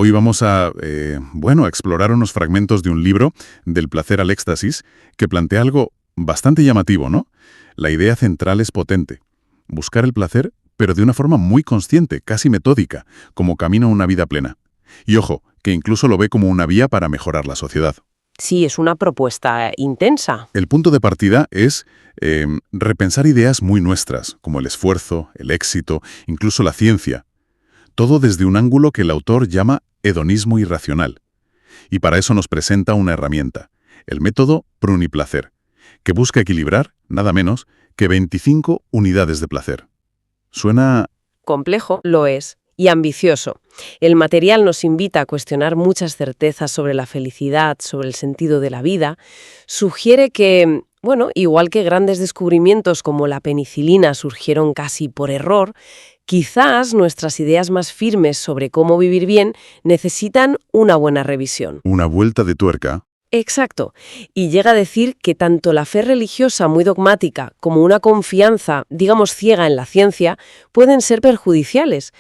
Hoy vamos a explorar unos fragmentos de un libro, Del placer al éxtasis, que plantea algo bastante llamativo, ¿no? La idea central es potente. Buscar el placer, pero de una forma muy consciente, casi metódica, como camino a una vida plena. Y ojo, que incluso lo ve como una vía para mejorar la sociedad. Sí, es una propuesta intensa. El punto de partida es repensar ideas muy nuestras, como el esfuerzo, el éxito, incluso la ciencia. Todo desde un ángulo que el autor llama hedonismo irracional. Y para eso nos presenta una herramienta, el método Pruniplacer, que busca equilibrar, nada menos, que 25 unidades de placer. Suena... Complejo, lo es, y ambicioso. El material nos invita a cuestionar muchas certezas sobre la felicidad, sobre el sentido de la vida. Sugiere que, igual que grandes descubrimientos como la penicilina surgieron casi por error, quizás nuestras ideas más firmes sobre cómo vivir bien necesitan una buena revisión. Una vuelta de tuerca. Exacto. Y llega a decir que tanto la fe religiosa muy dogmática como una confianza, digamos, ciega en la ciencia, pueden ser perjudiciales,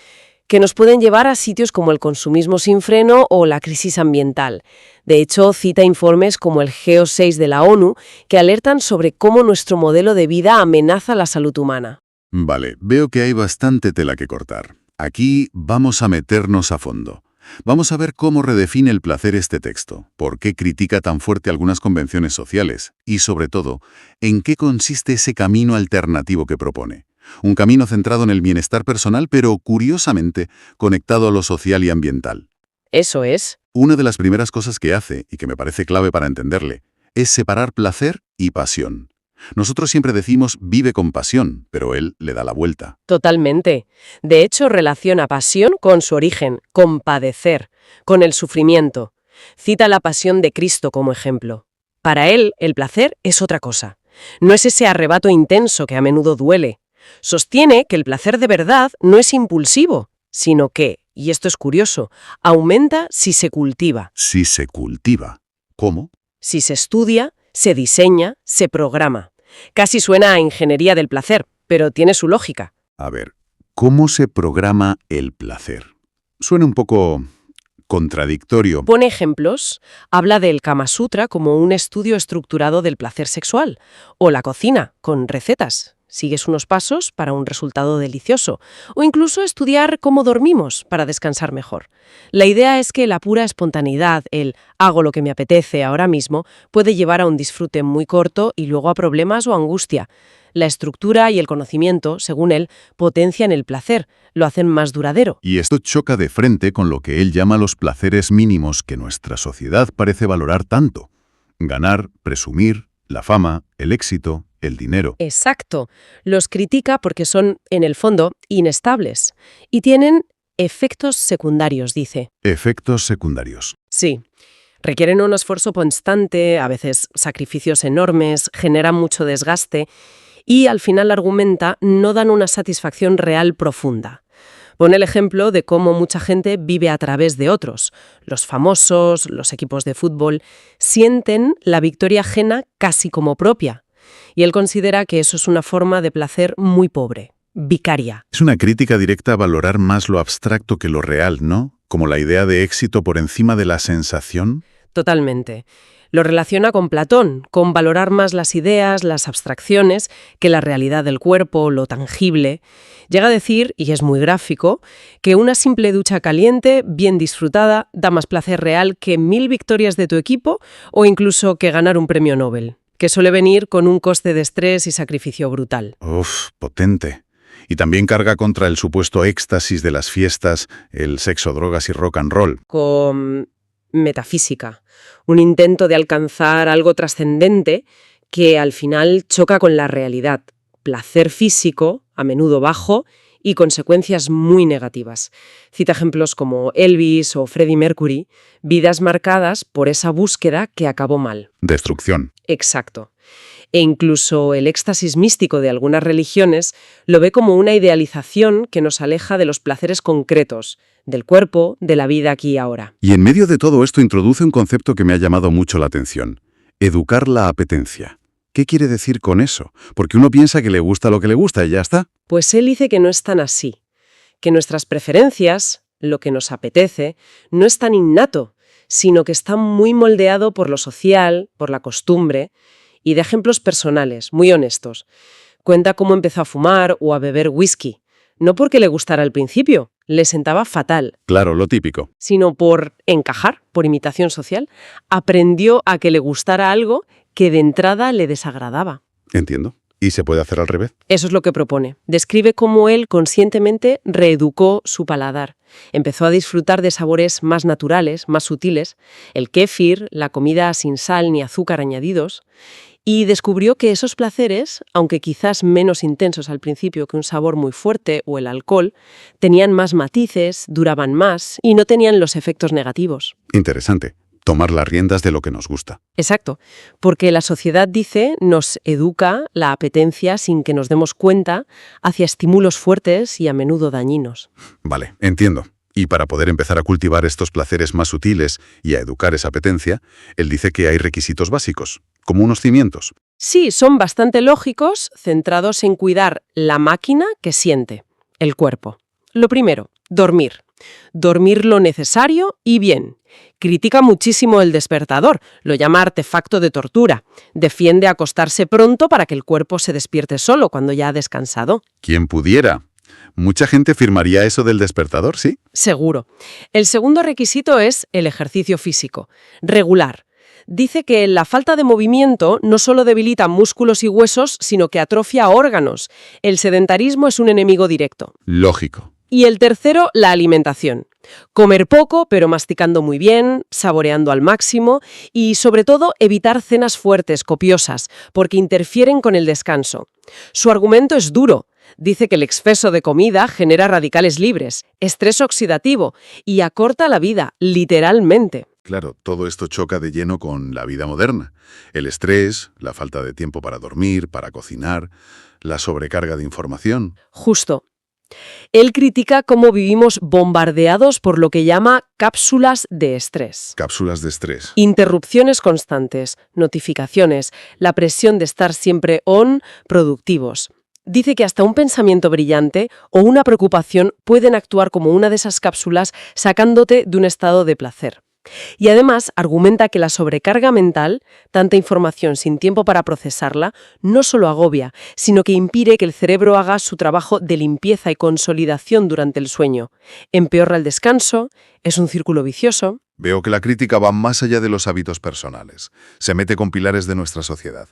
que nos pueden llevar a sitios como el consumismo sin freno o la crisis ambiental. De hecho, cita informes como el GEO6 de la ONU que alertan sobre cómo nuestro modelo de vida amenaza la salud humana. Vale, veo que hay bastante tela que cortar. Aquí vamos a meternos a fondo. Vamos a ver cómo redefine el placer este texto, por qué critica tan fuerte algunas convenciones sociales y, sobre todo, en qué consiste ese camino alternativo que propone. Un camino centrado en el bienestar personal, pero, curiosamente, conectado a lo social y ambiental. Eso es. Una de las primeras cosas que hace, y que me parece clave para entenderle, es separar placer y pasión. Nosotros siempre decimos vive con pasión, pero él le da la vuelta. Totalmente. De hecho, relaciona pasión con su origen, con padecer, con el sufrimiento. Cita la pasión de Cristo como ejemplo. Para él, el placer es otra cosa. No es ese arrebato intenso que a menudo duele. Sostiene que el placer de verdad no es impulsivo, sino que, y esto es curioso, aumenta si se cultiva. Si se cultiva. ¿Cómo? Si se estudia, se diseña, se programa. Casi suena a ingeniería del placer, pero tiene su lógica. A ver, ¿cómo se programa el placer? Suena un poco contradictorio. Pone ejemplos, habla del Kama Sutra como un estudio estructurado del placer sexual, o la cocina, con recetas. Sigues unos pasos para un resultado delicioso, o incluso estudiar cómo dormimos para descansar mejor. La idea es que la pura espontaneidad, el hago lo que me apetece ahora mismo, puede llevar a un disfrute muy corto y luego a problemas o angustia. La estructura y el conocimiento, según él, potencian el placer, lo hacen más duradero. Y esto choca de frente con lo que él llama los placeres mínimos que nuestra sociedad parece valorar tanto. Ganar, presumir, la fama, el éxito, el dinero. Exacto. Los critica porque son, en el fondo, inestables y tienen efectos secundarios, dice. Efectos secundarios. Sí. Requieren un esfuerzo constante, a veces sacrificios enormes, generan mucho desgaste y, al final, argumenta, no dan una satisfacción real profunda. Pone el ejemplo de cómo mucha gente vive a través de otros. Los famosos, los equipos de fútbol, sienten la victoria ajena casi como propia. Y él considera que eso es una forma de placer muy pobre, vicaria. Es una crítica directa a valorar más lo abstracto que lo real, ¿no? Como la idea de éxito por encima de la sensación. Totalmente. Lo relaciona con Platón, con valorar más las ideas, las abstracciones, que la realidad del cuerpo, lo tangible. Llega a decir, y es muy gráfico, que una simple ducha caliente, bien disfrutada, da más placer real que 1000 victorias de tu equipo o incluso que ganar un premio Nobel, que suele venir con un coste de estrés y sacrificio brutal. Uf, potente. Y también carga contra el supuesto éxtasis de las fiestas, el sexo, drogas y rock and roll. Con metafísica, un intento de alcanzar algo trascendente que al final choca con la realidad. Placer físico, a menudo bajo, y consecuencias muy negativas. Cita ejemplos como Elvis o Freddie Mercury, vidas marcadas por esa búsqueda que acabó mal. Destrucción. Exacto. E incluso el éxtasis místico de algunas religiones lo ve como una idealización que nos aleja de los placeres concretos, del cuerpo, de la vida aquí y ahora. Y en medio de todo esto introduce un concepto que me ha llamado mucho la atención. Educar la apetencia. ¿Qué quiere decir con eso? Porque uno piensa que le gusta lo que le gusta y ya está. Pues él dice que no es tan así, que nuestras preferencias, lo que nos apetece, no es tan innato, sino que está muy moldeado por lo social, por la costumbre, y de ejemplos personales, muy honestos. Cuenta cómo empezó a fumar o a beber whisky, no porque le gustara al principio, le sentaba fatal, Claro, lo típico. sino por encajar, por imitación social, aprendió a que le gustara algo que de entrada le desagradaba. Entiendo. ¿Y se puede hacer al revés? Eso es lo que propone. Describe cómo él conscientemente reeducó su paladar. Empezó a disfrutar de sabores más naturales, más sutiles, el kéfir, la comida sin sal ni azúcar añadidos, y descubrió que esos placeres, aunque quizás menos intensos al principio que un sabor muy fuerte o el alcohol, tenían más matices, duraban más y no tenían los efectos negativos. Interesante. Tomar las riendas de lo que nos gusta. Exacto, porque la sociedad, dice, nos educa la apetencia sin que nos demos cuenta hacia estímulos fuertes y a menudo dañinos. Vale, entiendo. Y para poder empezar a cultivar estos placeres más sutiles y a educar esa apetencia, él dice que hay requisitos básicos, como unos cimientos. Sí, son bastante lógicos, centrados en cuidar la máquina que siente, el cuerpo. Lo primero, dormir. Dormir lo necesario y bien. Critica muchísimo el despertador, lo llama artefacto de tortura. Defiende acostarse pronto para que el cuerpo se despierte solo cuando ya ha descansado. ¿Quién pudiera? Mucha gente firmaría eso del despertador, ¿sí? Seguro. El segundo requisito es el ejercicio físico, regular. Dice que la falta de movimiento no solo debilita músculos y huesos, sino que atrofia órganos. El sedentarismo es un enemigo directo. Lógico. Y el tercero, la alimentación. Comer poco, pero masticando muy bien, saboreando al máximo y, sobre todo, evitar cenas fuertes, copiosas, porque interfieren con el descanso. Su argumento es duro. Dice que el exceso de comida genera radicales libres, estrés oxidativo y acorta la vida, literalmente. Claro, todo esto choca de lleno con la vida moderna. El estrés, la falta de tiempo para dormir, para cocinar, la sobrecarga de información. Justo. Él critica cómo vivimos bombardeados por lo que llama cápsulas de estrés. Cápsulas de estrés. Interrupciones constantes, notificaciones, la presión de estar siempre productivos. Dice que hasta un pensamiento brillante o una preocupación pueden actuar como una de esas cápsulas sacándote de un estado de placer. Y además argumenta que la sobrecarga mental, tanta información sin tiempo para procesarla, no solo agobia, sino que impide que el cerebro haga su trabajo de limpieza y consolidación durante el sueño. Empeorra el descanso, es un círculo vicioso. Veo que la crítica va más allá de los hábitos personales. Se mete con pilares de nuestra sociedad.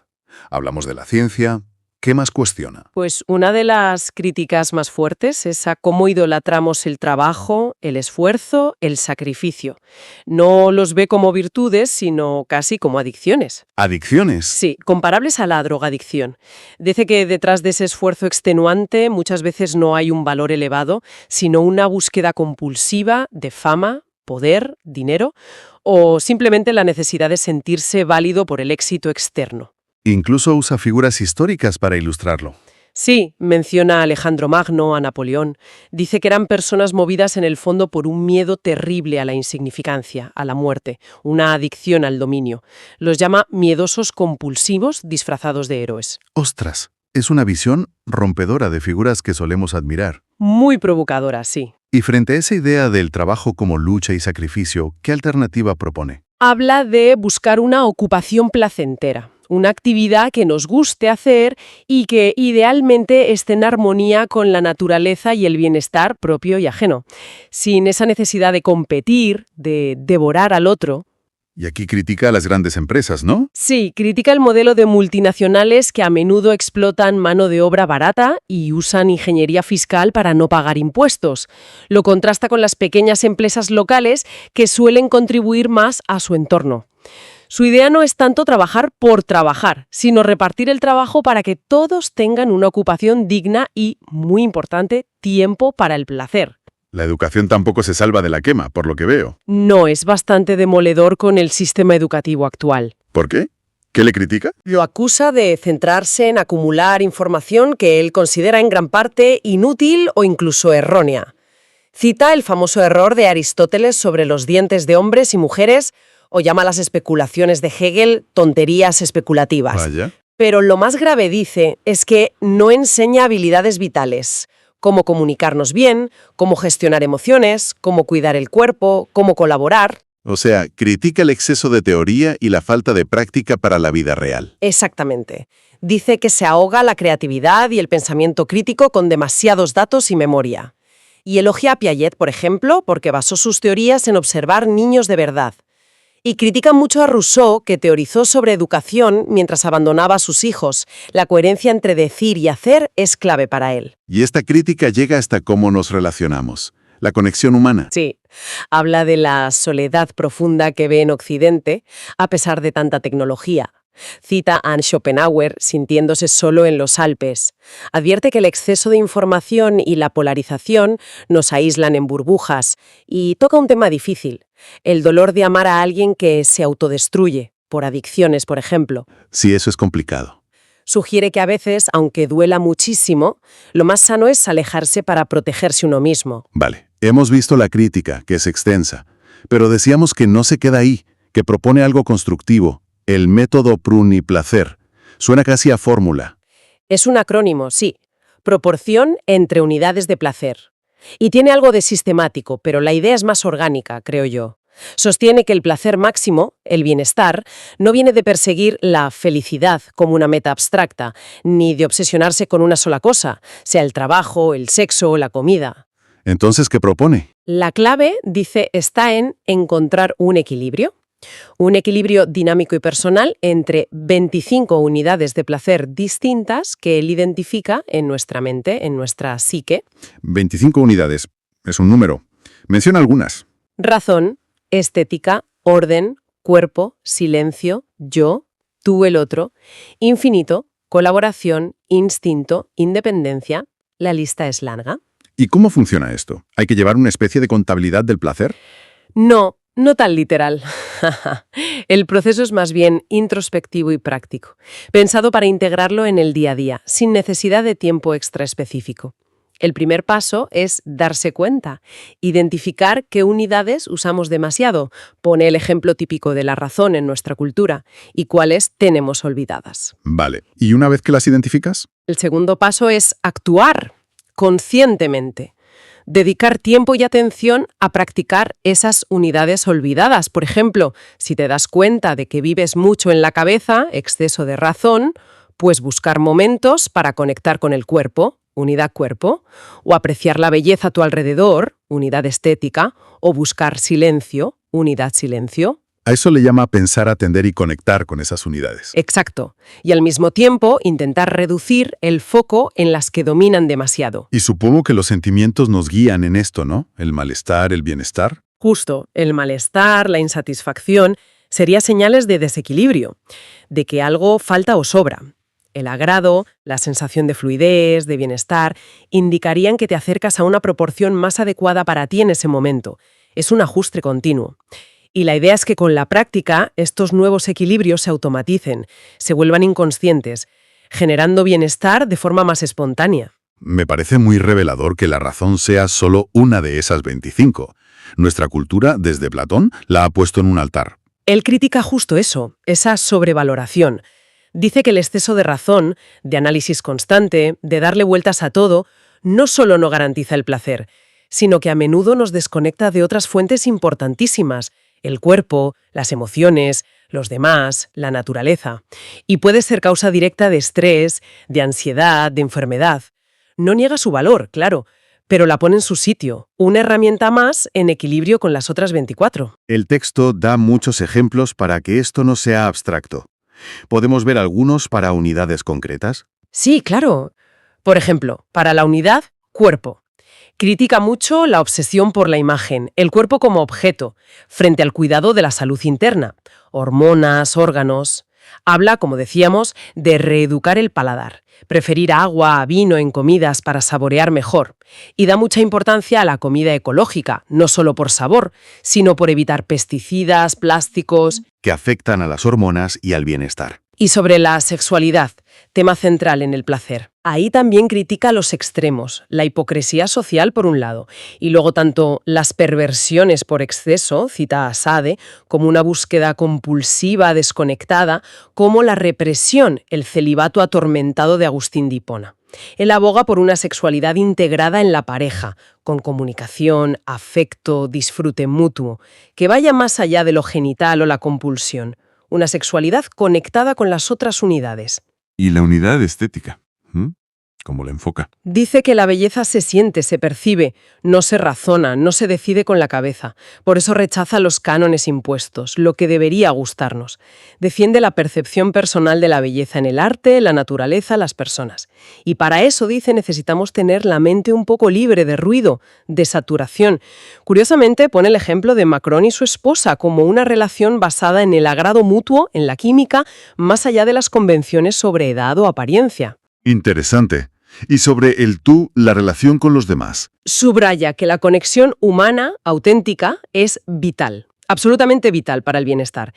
Hablamos de la ciencia. ¿Qué más cuestiona? Pues una de las críticas más fuertes es a cómo idolatramos el trabajo, el esfuerzo, el sacrificio. No los ve como virtudes, sino casi como adicciones. ¿Adicciones? Sí, comparables a la drogadicción. Dice que detrás de ese esfuerzo extenuante muchas veces no hay un valor elevado, sino una búsqueda compulsiva de fama, poder, dinero, o simplemente la necesidad de sentirse válido por el éxito externo. Incluso usa figuras históricas para ilustrarlo. Sí, menciona a Alejandro Magno, a Napoleón. Dice que eran personas movidas en el fondo por un miedo terrible a la insignificancia, a la muerte, una adicción al dominio. Los llama miedosos compulsivos disfrazados de héroes. ¡Ostras! Es una visión rompedora de figuras que solemos admirar. Muy provocadora, sí. Y frente a esa idea del trabajo como lucha y sacrificio, ¿qué alternativa propone? Habla de buscar una ocupación placentera. Una actividad que nos guste hacer y que idealmente esté en armonía con la naturaleza y el bienestar propio y ajeno, sin esa necesidad de competir, de devorar al otro. Y aquí critica a las grandes empresas, ¿no? Sí, critica el modelo de multinacionales que a menudo explotan mano de obra barata y usan ingeniería fiscal para no pagar impuestos. Lo contrasta con las pequeñas empresas locales que suelen contribuir más a su entorno. Su idea no es tanto trabajar por trabajar, sino repartir el trabajo para que todos tengan una ocupación digna y, muy importante, tiempo para el placer. La educación tampoco se salva de la quema, por lo que veo. No, es bastante demoledor con el sistema educativo actual. ¿Por qué? ¿Qué le critica? Lo acusa de centrarse en acumular información que él considera en gran parte inútil o incluso errónea. Cita el famoso error de Aristóteles sobre los dientes de hombres y mujeres o llama las especulaciones de Hegel tonterías especulativas. Vaya. Pero lo más grave, dice, es que no enseña habilidades vitales, cómo comunicarnos bien, cómo gestionar emociones, cómo cuidar el cuerpo, cómo colaborar. O sea, critica el exceso de teoría y la falta de práctica para la vida real. Exactamente. Dice que se ahoga la creatividad y el pensamiento crítico con demasiados datos y memoria. Y elogia a Piaget, por ejemplo, porque basó sus teorías en observar niños de verdad. Y critica mucho a Rousseau, que teorizó sobre educación mientras abandonaba a sus hijos. La coherencia entre decir y hacer es clave para él. Y esta crítica llega hasta cómo nos relacionamos, la conexión humana. Sí, habla de la soledad profunda que ve en Occidente, a pesar de tanta tecnología. Cita a Schopenhauer sintiéndose solo en los Alpes. Advierte que el exceso de información y la polarización nos aíslan en burbujas y toca un tema difícil, el dolor de amar a alguien que se autodestruye, por adicciones, por ejemplo. Sí, eso es complicado. Sugiere que a veces, aunque duela muchísimo, lo más sano es alejarse para protegerse uno mismo. Vale, hemos visto la crítica, que es extensa, pero decíamos que no se queda ahí, que propone algo constructivo. El método Prun-y-Placer. Suena casi a fórmula. Es un acrónimo, sí. Proporción entre unidades de placer. Y tiene algo de sistemático, pero la idea es más orgánica, creo yo. Sostiene que el placer máximo, el bienestar, no viene de perseguir la felicidad como una meta abstracta, ni de obsesionarse con una sola cosa, sea el trabajo, el sexo o la comida. Entonces, ¿qué propone? La clave, dice, está en encontrar un equilibrio. Un equilibrio dinámico y personal entre 25 unidades de placer distintas que él identifica en nuestra mente, en nuestra psique. 25 unidades. Es un número. Menciona algunas. Razón, estética, orden, cuerpo, silencio, yo, tú el otro, infinito, colaboración, instinto, independencia. La lista es larga. ¿Y cómo funciona esto? ¿Hay que llevar una especie de contabilidad del placer? No tan literal. El proceso es más bien introspectivo y práctico, pensado para integrarlo en el día a día, sin necesidad de tiempo extra específico. El primer paso es darse cuenta, identificar qué unidades usamos demasiado, pone el ejemplo típico de la razón en nuestra cultura, y cuáles tenemos olvidadas. Vale. ¿Y una vez que las identificas? El segundo paso es actuar conscientemente. Dedicar tiempo y atención a practicar esas unidades olvidadas. Por ejemplo, si te das cuenta de que vives mucho en la cabeza, exceso de razón, pues buscar momentos para conectar con el cuerpo, unidad cuerpo, o apreciar la belleza a tu alrededor, unidad estética, o buscar silencio, unidad silencio. A eso le llama pensar, atender y conectar con esas unidades. Exacto. Y al mismo tiempo intentar reducir el foco en las que dominan demasiado. Y supongo que los sentimientos nos guían en esto, ¿no? El malestar, el bienestar. Justo, el malestar, la insatisfacción, serían señales de desequilibrio, de que algo falta o sobra. El agrado, la sensación de fluidez, de bienestar, indicarían que te acercas a una proporción más adecuada para ti en ese momento. Es un ajuste continuo. Y la idea es que con la práctica estos nuevos equilibrios se automaticen, se vuelvan inconscientes, generando bienestar de forma más espontánea. Me parece muy revelador que la razón sea solo una de esas 25. Nuestra cultura, desde Platón, la ha puesto en un altar. Él critica justo eso, esa sobrevaloración. Dice que el exceso de razón, de análisis constante, de darle vueltas a todo, no solo no garantiza el placer, sino que a menudo nos desconecta de otras fuentes importantísimas, el cuerpo, las emociones, los demás, la naturaleza. Y puede ser causa directa de estrés, de ansiedad, de enfermedad. No niega su valor, claro, pero la pone en su sitio, una herramienta más en equilibrio con las otras 24. El texto da muchos ejemplos para que esto no sea abstracto. ¿Podemos ver algunos para unidades concretas? Sí, claro. Por ejemplo, para la unidad, cuerpo. Critica mucho la obsesión por la imagen, el cuerpo como objeto, frente al cuidado de la salud interna, hormonas, órganos. Habla, como decíamos, de reeducar el paladar, preferir agua a vino en comidas para saborear mejor, y da mucha importancia a la comida ecológica, no solo por sabor, sino por evitar pesticidas, plásticos. Que afectan a las hormonas y al bienestar. Y sobre la sexualidad, tema central en el placer. Ahí también critica los extremos, la hipocresía social por un lado, y luego tanto las perversiones por exceso, cita a Sade, como una búsqueda compulsiva, desconectada, como la represión, el celibato atormentado de Agustín de Hipona. Él aboga por una sexualidad integrada en la pareja, con comunicación, afecto, disfrute mutuo, que vaya más allá de lo genital o la compulsión. Una sexualidad conectada con las otras unidades. ¿Y la unidad estética? ¿Cómo la enfoca? Dice que la belleza se siente, se percibe, no se razona, no se decide con la cabeza. Por eso rechaza los cánones impuestos, lo que debería gustarnos. Defiende la percepción personal de la belleza en el arte, la naturaleza, las personas. Y para eso, dice, necesitamos tener la mente un poco libre de ruido, de saturación. Curiosamente, pone el ejemplo de Macron y su esposa como una relación basada en el agrado mutuo, en la química, más allá de las convenciones sobre edad o apariencia. Interesante. Y sobre el tú, la relación con los demás. Subraya que la conexión humana, auténtica, es vital, absolutamente vital para el bienestar.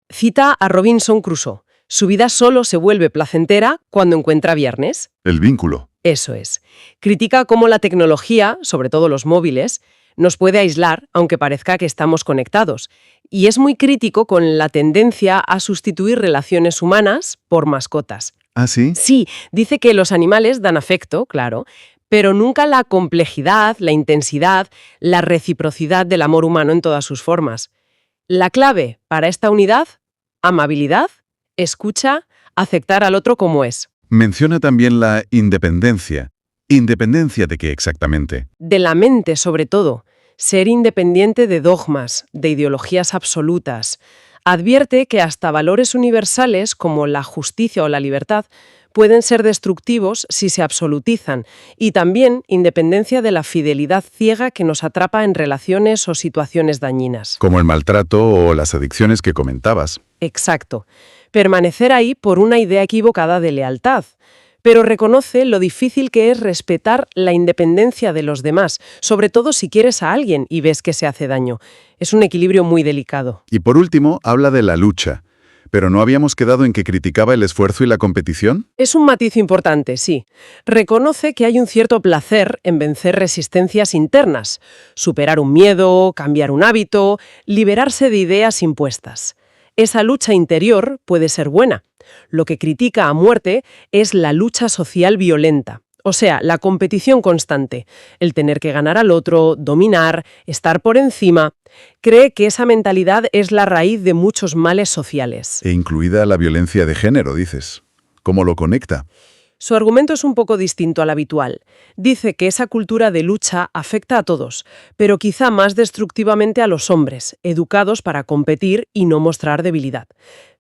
Cita a Robinson Crusoe. Su vida solo se vuelve placentera cuando encuentra viernes. El vínculo. Eso es. Critica cómo la tecnología, sobre todo los móviles, nos puede aislar, aunque parezca que estamos conectados. Y es muy crítico con la tendencia a sustituir relaciones humanas por mascotas. ¿Ah, sí? Sí, dice que los animales dan afecto, claro, pero nunca la complejidad, la intensidad, la reciprocidad del amor humano en todas sus formas. La clave para esta unidad: amabilidad, escucha, aceptar al otro como es. Menciona también la independencia. ¿Independencia de qué exactamente? De la mente, sobre todo. Ser independiente de dogmas, de ideologías absolutas. Advierte que hasta valores universales como la justicia o la libertad pueden ser destructivos si se absolutizan, y también independencia de la fidelidad ciega que nos atrapa en relaciones o situaciones dañinas. Como el maltrato o las adicciones que comentabas. Exacto. Permanecer ahí por una idea equivocada de lealtad. Pero reconoce lo difícil que es respetar la independencia de los demás, sobre todo si quieres a alguien y ves que se hace daño. Es un equilibrio muy delicado. Y por último, habla de la lucha. ¿Pero no habíamos quedado en que criticaba el esfuerzo y la competición? Es un matiz importante, sí. Reconoce que hay un cierto placer en vencer resistencias internas, superar un miedo, cambiar un hábito, liberarse de ideas impuestas. Esa lucha interior puede ser buena. Lo que critica a muerte es la lucha social violenta, o sea, la competición constante, el tener que ganar al otro, dominar, estar por encima. Cree que esa mentalidad es la raíz de muchos males sociales. E incluida la violencia de género, dices. ¿Cómo lo conecta? Su argumento es un poco distinto al habitual. Dice que esa cultura de lucha afecta a todos, pero quizá más destructivamente a los hombres, educados para competir y no mostrar debilidad.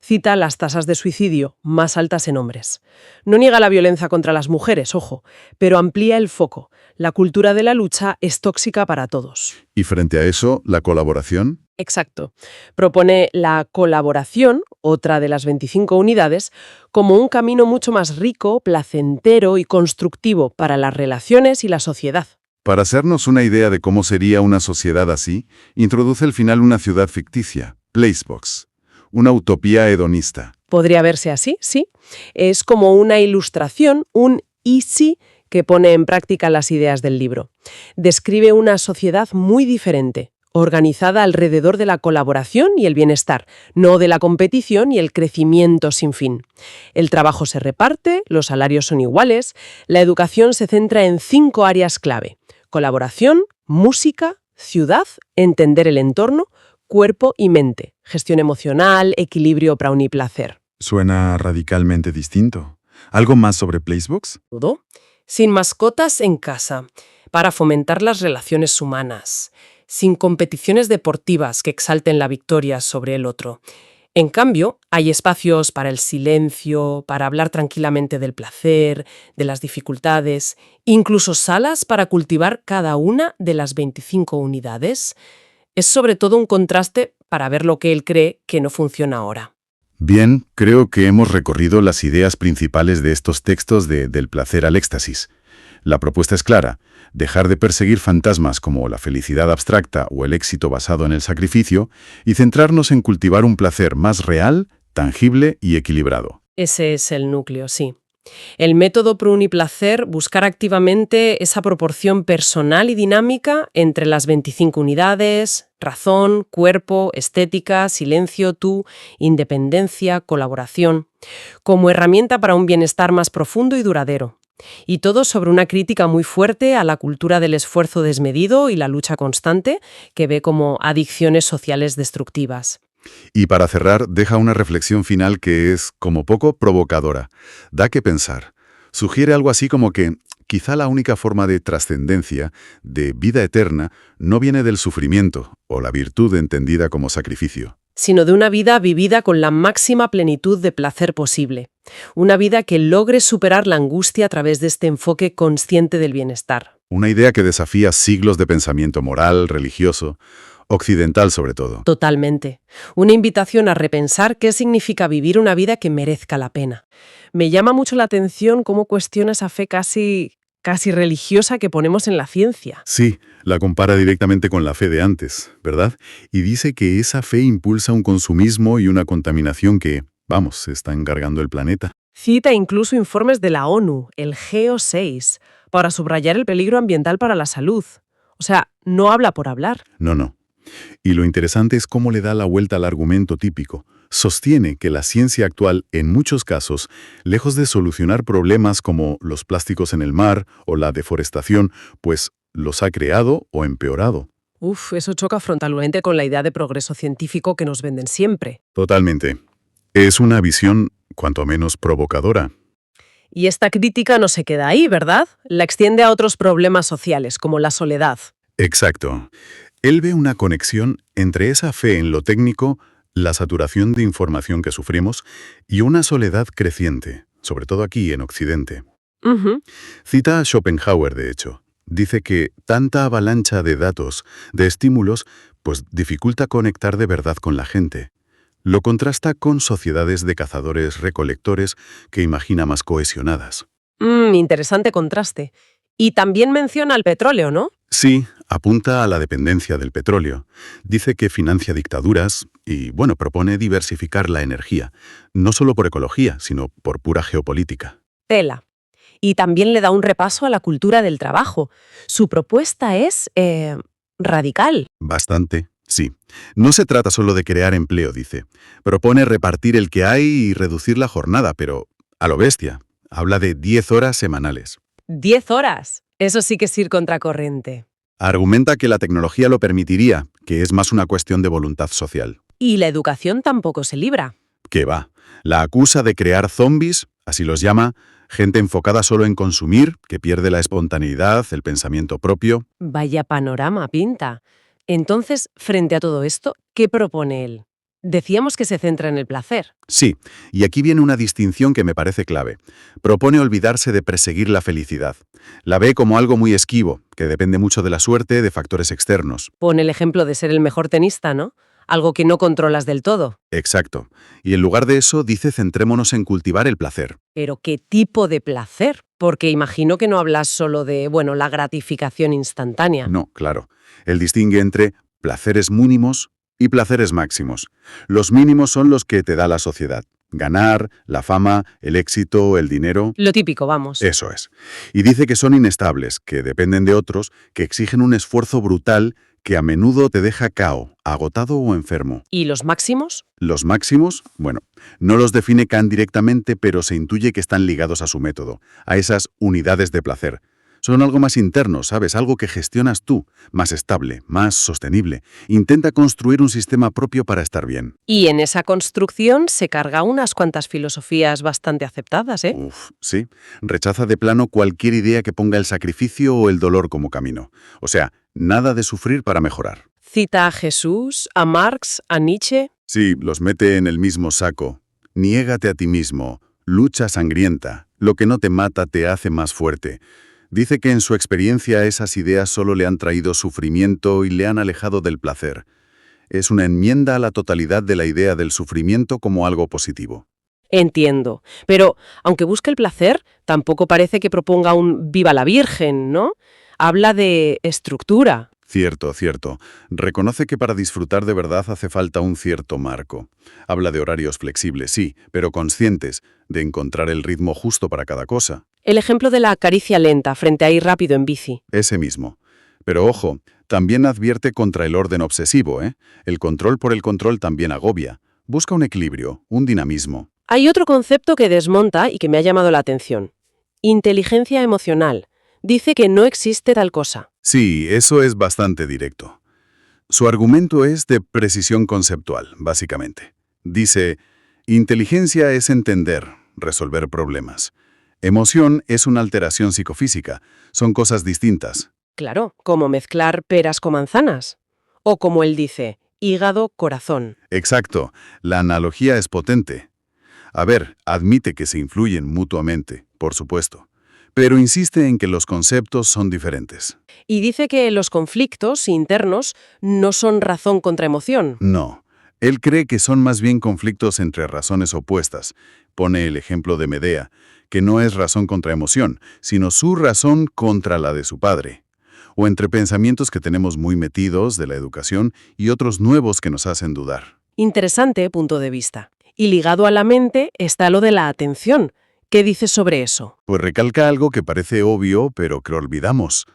Cita las tasas de suicidio más altas en hombres. No niega la violencia contra las mujeres, ojo, pero amplía el foco. La cultura de la lucha es tóxica para todos. Y frente a eso, la colaboración. Exacto. Propone la colaboración, otra de las 25 unidades, como un camino mucho más rico, placentero y constructivo para las relaciones y la sociedad. Para hacernos una idea de cómo sería una sociedad así, introduce al final una ciudad ficticia, Placebox, una utopía hedonista. Podría verse así, sí. Es como una ilustración, un easy que pone en práctica las ideas del libro. Describe una sociedad muy diferente, organizada alrededor de la colaboración y el bienestar, no de la competición y el crecimiento sin fin. El trabajo se reparte, los salarios son iguales, la educación se centra en 5 áreas clave: colaboración, música, ciudad, entender el entorno, cuerpo y mente, gestión emocional, equilibrio para un placer. Suena radicalmente distinto. ¿Algo más sobre Placebox? ¿Todo? Sin mascotas en casa, para fomentar las relaciones humanas, sin competiciones deportivas que exalten la victoria sobre el otro. En cambio, hay espacios para el silencio, para hablar tranquilamente del placer, de las dificultades, incluso salas para cultivar cada una de las 25 unidades. Es sobre todo un contraste para ver lo que él cree que no funciona ahora. Bien, creo que hemos recorrido las ideas principales de estos textos del placer al éxtasis. La propuesta es clara: dejar de perseguir fantasmas como la felicidad abstracta o el éxito basado en el sacrificio y centrarnos en cultivar un placer más real, tangible y equilibrado. Ese es el núcleo, sí. El método pro uniplacer, buscar activamente esa proporción personal y dinámica entre las 25 unidades, razón, cuerpo, estética, silencio, tú, independencia, colaboración, como herramienta para un bienestar más profundo y duradero. Y todo sobre una crítica muy fuerte a la cultura del esfuerzo desmedido y la lucha constante, que ve como adicciones sociales destructivas. Y para cerrar, deja una reflexión final que es, como poco, provocadora. Da que pensar. Sugiere algo así como que quizá la única forma de trascendencia, de vida eterna, no viene del sufrimiento o la virtud entendida como sacrificio. Sino de una vida vivida con la máxima plenitud de placer posible. Una vida que logre superar la angustia a través de este enfoque consciente del bienestar. Una idea que desafía siglos de pensamiento moral, religioso, occidental sobre todo. Totalmente. Una invitación a repensar qué significa vivir una vida que merezca la pena. Me llama mucho la atención cómo cuestiona esa fe casi religiosa que ponemos en la ciencia. Sí, la compara directamente con la fe de antes, ¿verdad? Y dice que esa fe impulsa un consumismo y una contaminación que, vamos, se está encargando el planeta. Cita incluso informes de la ONU, el GEO6, para subrayar el peligro ambiental para la salud. O sea, no habla por hablar. No. Y lo interesante es cómo le da la vuelta al argumento típico. Sostiene que la ciencia actual, en muchos casos, lejos de solucionar problemas como los plásticos en el mar o la deforestación, pues los ha creado o empeorado. Eso choca frontalmente con la idea de progreso científico que nos venden siempre. Totalmente. Es una visión, cuanto menos, provocadora. Y esta crítica no se queda ahí, ¿verdad? La extiende a otros problemas sociales, como la soledad. Exacto. Él ve una conexión entre esa fe en lo técnico, la saturación de información que sufrimos y una soledad creciente, sobre todo aquí en Occidente. Ujú. Cita a Schopenhauer, de hecho. Dice que tanta avalancha de datos, de estímulos, pues dificulta conectar de verdad con la gente. Lo contrasta con sociedades de cazadores-recolectores que imagina más cohesionadas. Interesante contraste. Y también menciona el petróleo, ¿no? Sí, apunta a la dependencia del petróleo. Dice que financia dictaduras y, bueno, propone diversificar la energía, no solo por ecología, sino por pura geopolítica. Tela. Y también le da un repaso a la cultura del trabajo. Su propuesta es radical. Bastante, sí. No se trata solo de crear empleo, dice. Propone repartir el que hay y reducir la jornada, pero a lo bestia. Habla de 10 horas semanales. 10 horas. Eso sí que es ir contracorriente. Argumenta que la tecnología lo permitiría, que es más una cuestión de voluntad social. Y la educación tampoco se libra. ¿Qué va? La acusa de crear zombies, así los llama, gente enfocada solo en consumir, que pierde la espontaneidad, el pensamiento propio. Vaya panorama pinta. Entonces, frente a todo esto, ¿qué propone él? Decíamos que se centra en el placer. Sí, y aquí viene una distinción que me parece clave. Propone olvidarse de perseguir la felicidad. La ve como algo muy esquivo, que depende mucho de la suerte, de factores externos. Pone el ejemplo de ser el mejor tenista, ¿no? Algo que no controlas del todo. Exacto. Y en lugar de eso, dice centrémonos en cultivar el placer. Pero ¿qué tipo de placer? Porque imagino que no hablas solo de, la gratificación instantánea. No, claro. Él distingue entre placeres mínimos y placeres máximos. Los mínimos son los que te da la sociedad. Ganar, la fama, el éxito, el dinero. Lo típico, vamos. Eso es. Y dice que son inestables, que dependen de otros, que exigen un esfuerzo brutal que a menudo te deja cao, agotado o enfermo. ¿Y los máximos? Los máximos, bueno, no los define Kant directamente, pero se intuye que están ligados a su método, a esas unidades de placer. Son algo más interno, ¿sabes? Algo que gestionas tú, más estable, más sostenible. Intenta construir un sistema propio para estar bien. Y en esa construcción se carga unas cuantas filosofías bastante aceptadas, ¿eh? Sí. Rechaza de plano cualquier idea que ponga el sacrificio o el dolor como camino. O sea, nada de sufrir para mejorar. Cita a Jesús, a Marx, a Nietzsche. Sí, los mete en el mismo saco. Niégate a ti mismo. Lucha sangrienta. Lo que no te mata te hace más fuerte. Dice que en su experiencia esas ideas solo le han traído sufrimiento y le han alejado del placer. Es una enmienda a la totalidad de la idea del sufrimiento como algo positivo. Entiendo. Pero, aunque busque el placer, tampoco parece que proponga un viva la Virgen, ¿no? Habla de estructura. Cierto. Reconoce que para disfrutar de verdad hace falta un cierto marco. Habla de horarios flexibles, sí, pero conscientes, de encontrar el ritmo justo para cada cosa. El ejemplo de la caricia lenta frente a ir rápido en bici. Ese mismo. Pero ojo, también advierte contra el orden obsesivo, ¿eh? El control por el control también agobia. Busca un equilibrio, un dinamismo. Hay otro concepto que desmonta y que me ha llamado la atención. Inteligencia emocional. Dice que no existe tal cosa. Sí, eso es bastante directo. Su argumento es de precisión conceptual, básicamente. Dice, inteligencia es entender, resolver problemas. Emoción es una alteración psicofísica. Son cosas distintas. Claro, como mezclar peras con manzanas. O como él dice, hígado, corazón. Exacto. La analogía es potente. A ver, admite que se influyen mutuamente, por supuesto, pero insiste en que los conceptos son diferentes. Y dice que los conflictos internos no son razón contra emoción. No, él cree que son más bien conflictos entre razones opuestas. Pone el ejemplo de Medea, que no es razón contra emoción, sino su razón contra la de su padre. O entre pensamientos que tenemos muy metidos de la educación y otros nuevos que nos hacen dudar. Interesante punto de vista. Y ligado a la mente está lo de la atención. ¿Qué dices sobre eso? Pues recalca algo que parece obvio, pero que olvidamos.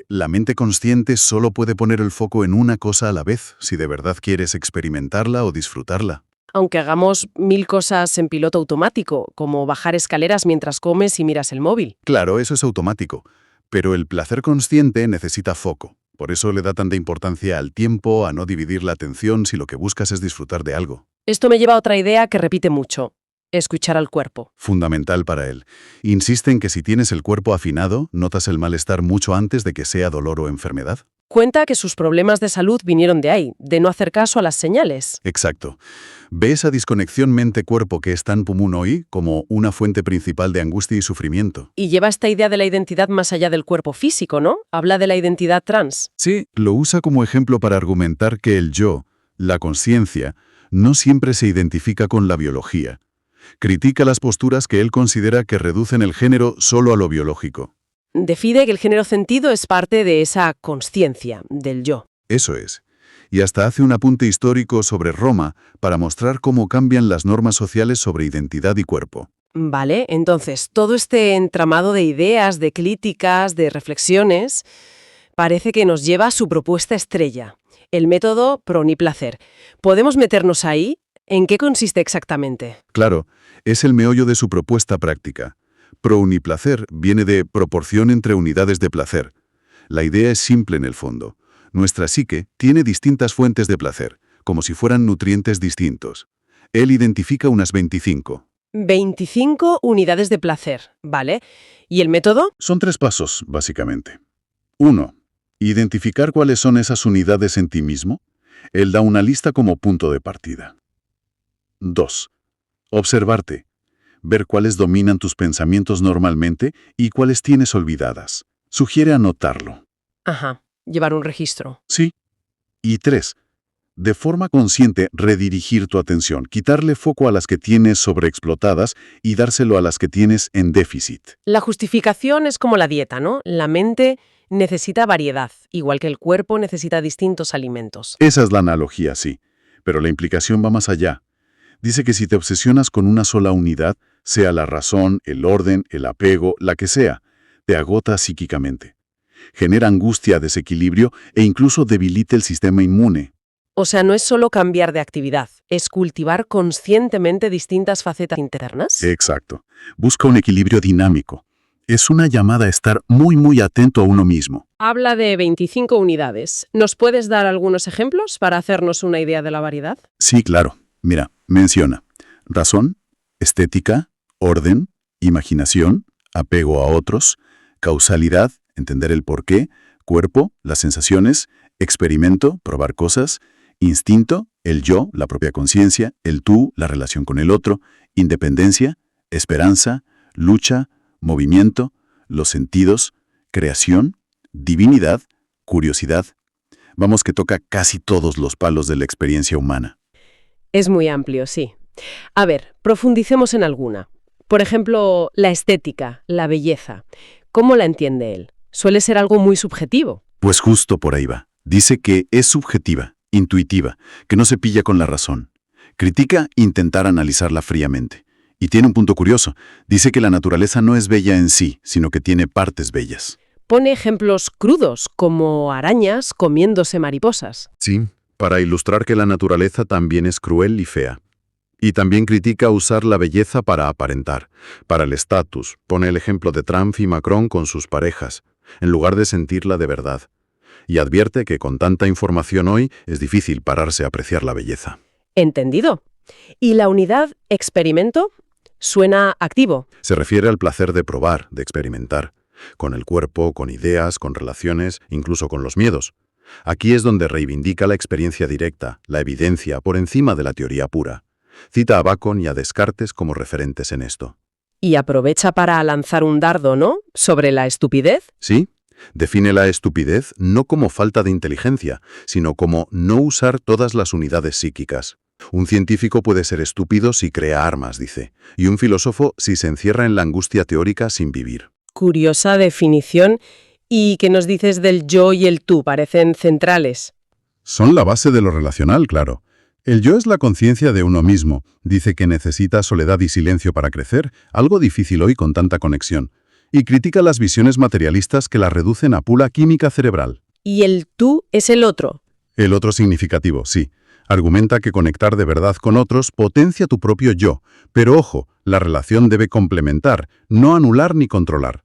La mente consciente solo puede poner el foco en una cosa a la vez, si de verdad quieres experimentarla o disfrutarla. Aunque hagamos 1000 cosas en piloto automático, como bajar escaleras mientras comes y miras el móvil. Claro, eso es automático, pero el placer consciente necesita foco. Por eso le da tanta importancia al tiempo, a no dividir la atención si lo que buscas es disfrutar de algo. Esto me lleva a otra idea que repite mucho. Escuchar al cuerpo. Fundamental para él. Insiste en que si tienes el cuerpo afinado, notas el malestar mucho antes de que sea dolor o enfermedad. Cuenta que sus problemas de salud vinieron de ahí, de no hacer caso a las señales. Exacto. Ve esa desconexión mente-cuerpo que es tan común hoy como una fuente principal de angustia y sufrimiento. Y lleva esta idea de la identidad más allá del cuerpo físico, ¿no? Habla de la identidad trans. Sí, lo usa como ejemplo para argumentar que el yo, la conciencia, no siempre se identifica con la biología. Critica las posturas que él considera que reducen el género solo a lo biológico. Define que el género sentido es parte de esa consciencia, del yo. Eso es. Y hasta hace un apunte histórico sobre Roma para mostrar cómo cambian las normas sociales sobre identidad y cuerpo. Vale, entonces, todo este entramado de ideas, de críticas, de reflexiones, parece que nos lleva a su propuesta estrella, el método Proniplacer. ¿Podemos meternos ahí? ¿En qué consiste exactamente? Claro, es el meollo de su propuesta práctica. Prouniplacer viene de proporción entre unidades de placer. La idea es simple en el fondo. Nuestra psique tiene distintas fuentes de placer, como si fueran nutrientes distintos. Él identifica unas 25. 25 unidades de placer, ¿vale? ¿Y el método? Son 3 pasos, básicamente. 1. Identificar cuáles son esas unidades en ti mismo. Él da una lista como punto de partida. 2. Observarte. Ver cuáles dominan tus pensamientos normalmente y cuáles tienes olvidadas. Sugiere anotarlo. Ajá, llevar un registro. Sí. Y 3. De forma consciente, redirigir tu atención, quitarle foco a las que tienes sobreexplotadas y dárselo a las que tienes en déficit. La justificación es como la dieta, ¿no? La mente necesita variedad, igual que el cuerpo necesita distintos alimentos. Esa es la analogía, sí. Pero la implicación va más allá. Dice que si te obsesionas con una sola unidad, sea la razón, el orden, el apego, la que sea, te agota psíquicamente. Genera angustia, desequilibrio e incluso debilita el sistema inmune. O sea, no es solo cambiar de actividad, es cultivar conscientemente distintas facetas internas. Exacto. Busca un equilibrio dinámico. Es una llamada a estar muy atento a uno mismo. Habla de 25 unidades. ¿Nos puedes dar algunos ejemplos para hacernos una idea de la variedad? Sí, claro. Mira, menciona razón, estética, orden, imaginación, apego a otros, causalidad, entender el porqué, cuerpo, las sensaciones, experimento, probar cosas, instinto, el yo, la propia conciencia, el tú, la relación con el otro, independencia, esperanza, lucha, movimiento, los sentidos, creación, divinidad, curiosidad. Vamos que toca casi todos los palos de la experiencia humana. Es muy amplio, sí. A ver, profundicemos en alguna. Por ejemplo, la estética, la belleza. ¿Cómo la entiende él? Suele ser algo muy subjetivo. Pues justo por ahí va. Dice que es subjetiva, intuitiva, que no se pilla con la razón. Critica intentar analizarla fríamente. Y tiene un punto curioso. Dice que la naturaleza no es bella en sí, sino que tiene partes bellas. Pone ejemplos crudos, como arañas comiéndose mariposas. Sí, para ilustrar que la naturaleza también es cruel y fea. Y también critica usar la belleza para aparentar, para el estatus. Pone el ejemplo de Trump y Macron con sus parejas, en lugar de sentirla de verdad. Y advierte que con tanta información hoy es difícil pararse a apreciar la belleza. Entendido. ¿Y la unidad experimento? Suena activo. Se refiere al placer de probar, de experimentar, con el cuerpo, con ideas, con relaciones, incluso con los miedos. Aquí es donde reivindica la experiencia directa, la evidencia, por encima de la teoría pura. Cita a Bacon y a Descartes como referentes en esto. Y aprovecha para lanzar un dardo, ¿no? Sobre la estupidez. ¿Sí? Define la estupidez no como falta de inteligencia, sino como no usar todas las unidades psíquicas. Un científico puede ser estúpido si crea armas, dice, y un filósofo si se encierra en la angustia teórica sin vivir. Curiosa definición. ¿Y qué nos dices del yo y el tú? Parecen centrales. Son la base de lo relacional, claro. El yo es la conciencia de uno mismo. Dice que necesita soledad y silencio para crecer, algo difícil hoy con tanta conexión. Y critica las visiones materialistas que la reducen a pura química cerebral. ¿Y el tú es el otro? El otro significativo, sí. Argumenta que conectar de verdad con otros potencia tu propio yo, pero ojo, la relación debe complementar, no anular ni controlar.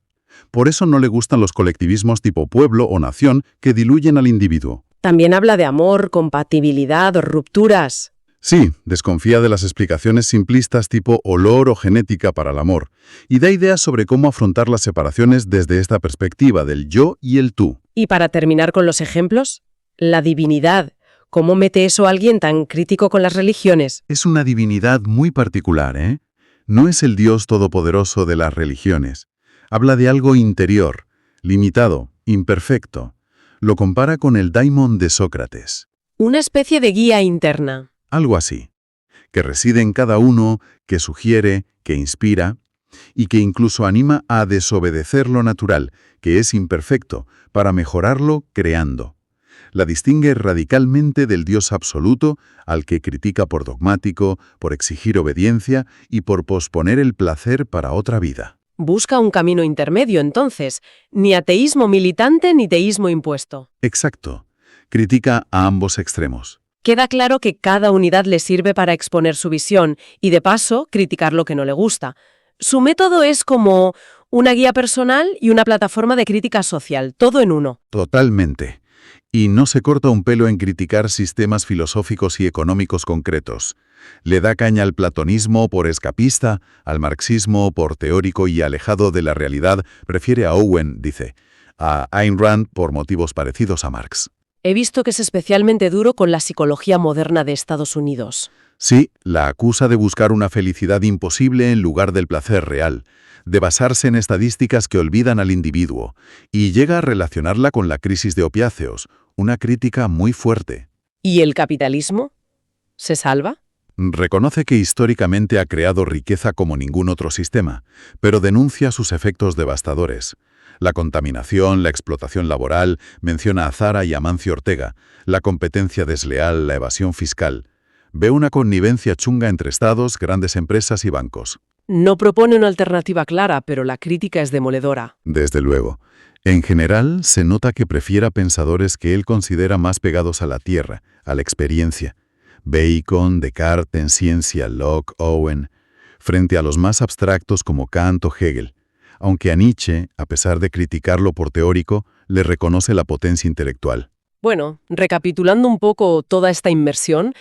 Por eso no le gustan los colectivismos tipo pueblo o nación que diluyen al individuo. También habla de amor, compatibilidad o rupturas. Sí, desconfía de las explicaciones simplistas tipo olor o genética para el amor, y da ideas sobre cómo afrontar las separaciones desde esta perspectiva del yo y el tú. Y para terminar con los ejemplos, la divinidad. ¿Cómo mete eso a alguien tan crítico con las religiones? Es una divinidad muy particular, ¿eh? No es el Dios todopoderoso de las religiones. Habla de algo interior, limitado, imperfecto. Lo compara con el daimon de Sócrates. Una especie de guía interna. Algo así. Que reside en cada uno, que sugiere, que inspira, y que incluso anima a desobedecer lo natural, que es imperfecto, para mejorarlo creando. La distingue radicalmente del Dios absoluto, al que critica por dogmático, por exigir obediencia y por posponer el placer para otra vida. Busca un camino intermedio, entonces. Ni ateísmo militante ni teísmo impuesto. Exacto. Critica a ambos extremos. Queda claro que cada unidad le sirve para exponer su visión y, de paso, criticar lo que no le gusta. Su método es como una guía personal y una plataforma de crítica social, todo en uno. Totalmente. Y no se corta un pelo en criticar sistemas filosóficos y económicos concretos. Le da caña al platonismo por escapista, al marxismo por teórico y alejado de la realidad. Prefiere a Owen, dice, a Ayn Rand por motivos parecidos a Marx. He visto que es especialmente duro con la psicología moderna de Estados Unidos. Sí, la acusa de buscar una felicidad imposible en lugar del placer real, de basarse en estadísticas que olvidan al individuo, y llega a relacionarla con la crisis de opiáceos, una crítica muy fuerte. ¿Y el capitalismo? ¿Se salva? Reconoce que históricamente ha creado riqueza como ningún otro sistema, pero denuncia sus efectos devastadores. La contaminación, la explotación laboral, menciona a Zara y a Amancio Ortega, la competencia desleal, la evasión fiscal. Ve una connivencia chunga entre estados, grandes empresas y bancos. No propone una alternativa clara, pero la crítica es demoledora. Desde luego. En general, se nota que prefiere a pensadores que él considera más pegados a la tierra, a la experiencia. Bacon, Descartes en ciencia, Locke, Owen, frente a los más abstractos como Kant o Hegel. Aunque a Nietzsche, a pesar de criticarlo por teórico, le reconoce la potencia intelectual. Bueno, recapitulando un poco toda esta inmersión,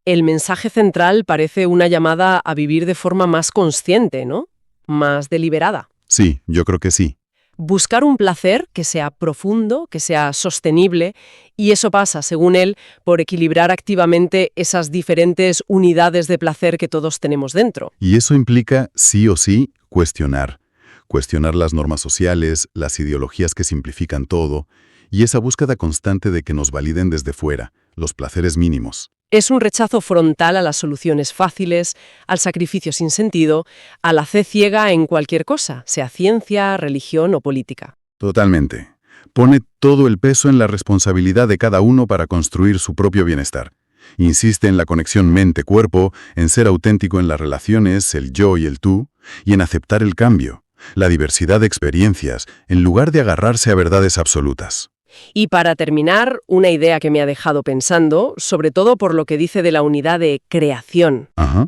el mensaje central parece una llamada a vivir de forma más consciente, ¿no? Más deliberada. Sí, yo creo que sí. Buscar un placer que sea profundo, que sea sostenible, y eso pasa, según él, por equilibrar activamente esas diferentes unidades de placer que todos tenemos dentro. Y eso implica, sí o sí, cuestionar. Cuestionar las normas sociales, las ideologías que simplifican todo, y esa búsqueda constante de que nos validen desde fuera, los placeres mínimos. Es un rechazo frontal a las soluciones fáciles, al sacrificio sin sentido, a la fe ciega en cualquier cosa, sea ciencia, religión o política. Totalmente. Pone todo el peso en la responsabilidad de cada uno para construir su propio bienestar. Insiste en la conexión mente-cuerpo, en ser auténtico en las relaciones, el yo y el tú, y en aceptar el cambio, la diversidad de experiencias, en lugar de agarrarse a verdades absolutas. Y para terminar, una idea que me ha dejado pensando, sobre todo por lo que dice de la unidad de creación. Ajá.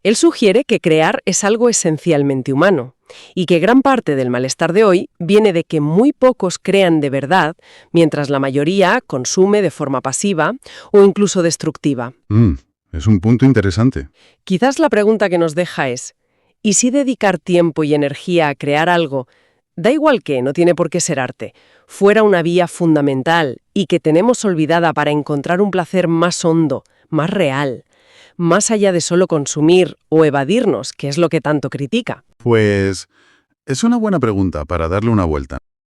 Él sugiere que crear es algo esencialmente humano y que gran parte del malestar de hoy viene de que muy pocos crean de verdad, mientras la mayoría consume de forma pasiva o incluso destructiva. Es un punto interesante. Quizás la pregunta que nos deja es, ¿y si dedicar tiempo y energía a crear algo, da igual que, no tiene por qué ser arte, fuera una vía fundamental y que tenemos olvidada para encontrar un placer más hondo, más real, más allá de solo consumir o evadirnos, que es lo que tanto critica? Pues es una buena pregunta para darle una vuelta.